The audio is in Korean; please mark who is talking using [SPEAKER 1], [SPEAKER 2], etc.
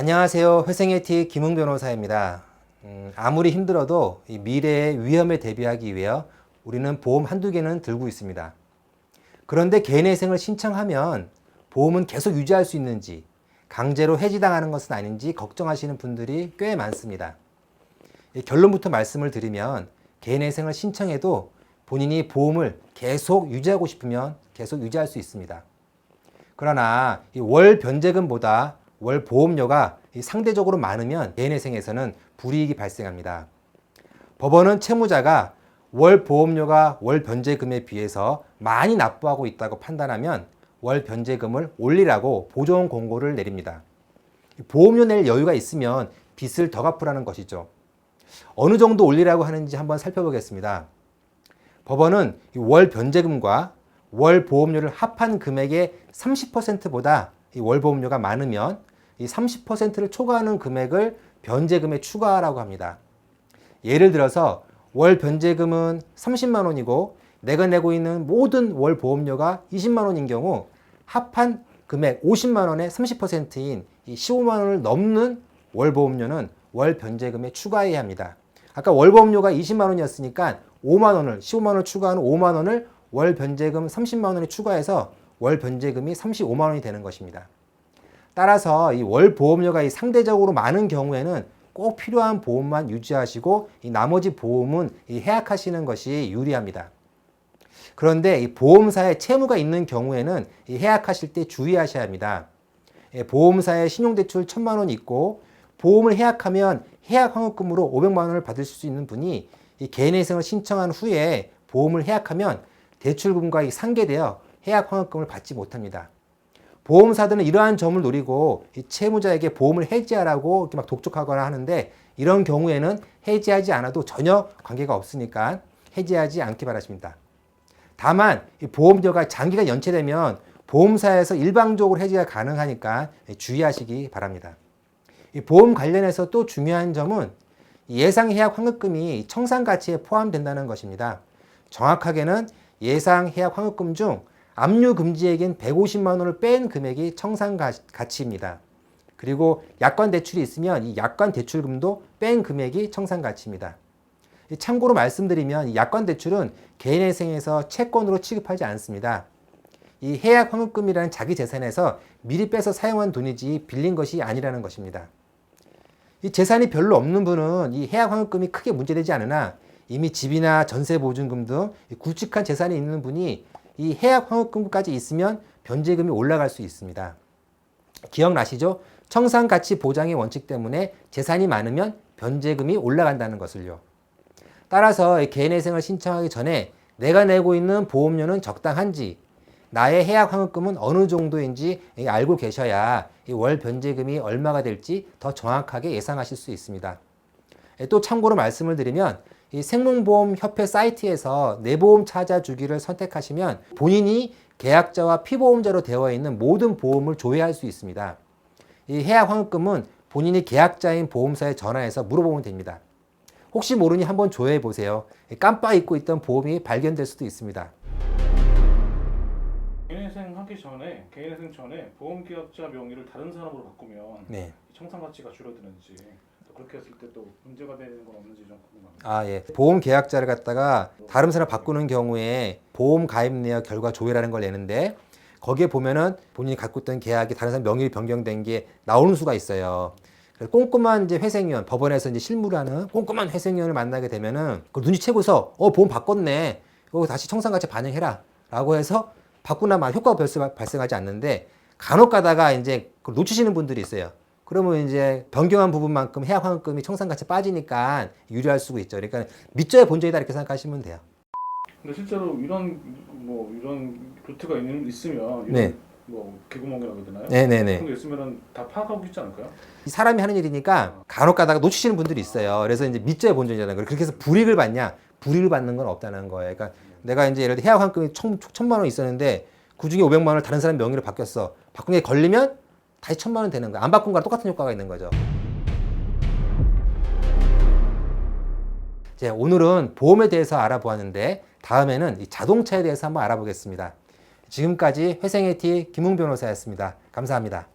[SPEAKER 1] 안녕하세요. 회생애티 김웅 변호사입니다. 아무리 힘들어도 이 미래의 위험에 대비하기 위해 우리는 보험 한두 개는 들고 있습니다. 그런데 개인회생을 신청하면 보험은 계속 유지할 수 있는지, 강제로 해지당하는 것은 아닌지 걱정하시는 분들이 꽤 많습니다. 결론부터 말씀을 드리면 개인회생을 신청해도 본인이 보험을 계속 유지하고 싶으면 계속 유지할 수 있습니다. 그러나 월 변제금보다 월 보험료가 상대적으로 많으면 개인회생에서는 불이익이 발생합니다. 법원은 채무자가 월 보험료가 월 변제금에 비해서 많이 납부하고 있다고 판단하면 월 변제금을 올리라고 보존 공고를 내립니다. 보험료 낼 여유가 있으면 빚을 더 갚으라는 것이죠. 어느 정도 올리라고 하는지 한번 살펴보겠습니다. 법원은 월 변제금과 월 보험료를 합한 금액의 30%보다 월 보험료가 많으면 이 30%를 초과하는 금액을 변제금에 추가하라고 합니다. 예를 들어서 월 변제금은 30만 원이고 내가 내고 있는 모든 월 보험료가 20만 원인 경우 합한 금액 50만 원의 30%인 이 15만 원을 넘는 월 보험료는 월 변제금에 추가해야 합니다. 아까 월 보험료가 20만 원이었으니까 5만 원을 15만 원을 추가하는 5만 원을 월 변제금 30만 원에 추가해서 월 변제금이 35만 원이 되는 것입니다. 따라서 이 월 보험료가 상대적으로 많은 경우에는 꼭 필요한 보험만 유지하시고 이 나머지 보험은 해약하시는 것이 유리합니다. 그런데 이 보험사에 채무가 있는 경우에는 이 해약하실 때 주의하셔야 합니다. 보험사에 신용대출 1,000만 원이 있고 보험을 해약하면 해약 환급금으로 500만 원을 받으실 수 있는 분이 이 개인회생을 신청한 후에 보험을 해약하면 대출금과 상계되어 해약 환급금을 받지 못합니다. 보험사들은 이러한 점을 노리고 이 채무자에게 보험을 해지하라고 이렇게 막 독촉하거나 하는데 이런 경우에는 해지하지 않아도 전혀 관계가 없으니까 해지하지 않기 바랍니다. 다만 이 보험료가 장기간 연체되면 보험사에서 일방적으로 해지가 가능하니까 주의하시기 바랍니다. 이 보험 관련해서 또 중요한 점은 예상 해약 환급금이 청산가치에 포함된다는 것입니다. 정확하게는 예상 해약 환급금 중 압류금지액인 150만 원을 뺀 금액이 청산가치입니다. 그리고 약관대출이 있으면 이 약관대출금도 뺀 금액이 청산가치입니다. 참고로 말씀드리면 이 약관대출은 개인회생에서 채권으로 취급하지 않습니다. 이 해약 환급금이라는 자기 재산에서 미리 빼서 사용한 돈이지 빌린 것이 아니라는 것입니다. 이 재산이 별로 없는 분은 이 해약 환급금이 크게 문제되지 않으나 이미 집이나 전세보증금 등 굵직한 재산이 있는 분이 이 해약 환급금까지 있으면 변제금이 올라갈 수 있습니다. 기억나시죠? 청산가치 보장의 원칙 때문에 재산이 많으면 변제금이 올라간다는 것을요. 따라서 개인회생을 신청하기 전에 내가 내고 있는 보험료는 적당한지 나의 해약 환급금은 어느 정도인지 알고 계셔야 월 변제금이 얼마가 될지 더 정확하게 예상하실 수 있습니다. 또 참고로 말씀을 드리면 이 생명보험협회 사이트에서 내보험 찾아주기를 선택하시면 본인이 계약자와 피보험자로 되어 있는 모든 보험을 조회할 수 있습니다. 이 해약 환급금은 본인이 계약자인 보험사에 전화해서 물어보면 됩니다. 혹시 모르니 한번 조회해 보세요. 깜빡 잊고 있던 보험이 발견될 수도 있습니다.
[SPEAKER 2] 개인회생 전에 보험계약자 명의를 다른 사람으로 바꾸면
[SPEAKER 1] 네.
[SPEAKER 2] 청산가치가 줄어드는지 그렇게 했을 때 또 문제가 되는 건 없는지 좀 궁금합니다.
[SPEAKER 1] 예. 보험 계약자를 갖다가 다른 사람 바꾸는 경우에 보험 가입 내역 결과 조회라는 걸 내는데 거기에 보면은 본인이 갖고 있던 계약이 다른 사람 명의로 변경된 게 나오는 수가 있어요. 그래서 꼼꼼한 이제 회생위원, 법원에서 이제 실무하는 꼼꼼한 회생위원을 만나게 되면은 그걸 눈치채고서 보험 바꿨네. 이거 다시 청산가치 반영해라. 라고 해서 바꾸고 나면 효과가 발생하지 않는데 간혹 가다가 이제 그걸 놓치시는 분들이 있어요. 그러면 이제 변경한 부분만큼 해약 환급금이 청산가치에 빠지니까 유리할 수가 있죠. 그러니까 밑져야 본전이다 이렇게 생각하시면 돼요.
[SPEAKER 2] 근데 실제로 이런 루트가 있으면
[SPEAKER 1] 네.
[SPEAKER 2] 개구멍이라고 해야 되나요?
[SPEAKER 1] 네네네.
[SPEAKER 2] 그런 게 있으면은 다 파악하고 있지 않을까요?
[SPEAKER 1] 이 사람이 하는 일이니까 간혹 가다가 놓치시는 분들이 있어요. 그래서 이제 밑져야 본전이잖아요. 그렇게 해서 불이익을 받냐? 불이익을 받는 건 없다는 거예요. 그러니까 내가 이제 예를 들어 해약 환급금이 1,000만 원 있었는데 그 중에 500만 원을 다른 사람 명의로 바뀌었어. 바꾼 게 걸리면 다시 1,000만 원 되는 거야. 안 바꾼 거랑 똑같은 효과가 있는 거죠. 이제 오늘은 보험에 대해서 알아보았는데 다음에는 이 자동차에 대해서 한번 알아보겠습니다. 지금까지 회생애티 김웅 변호사였습니다. 감사합니다.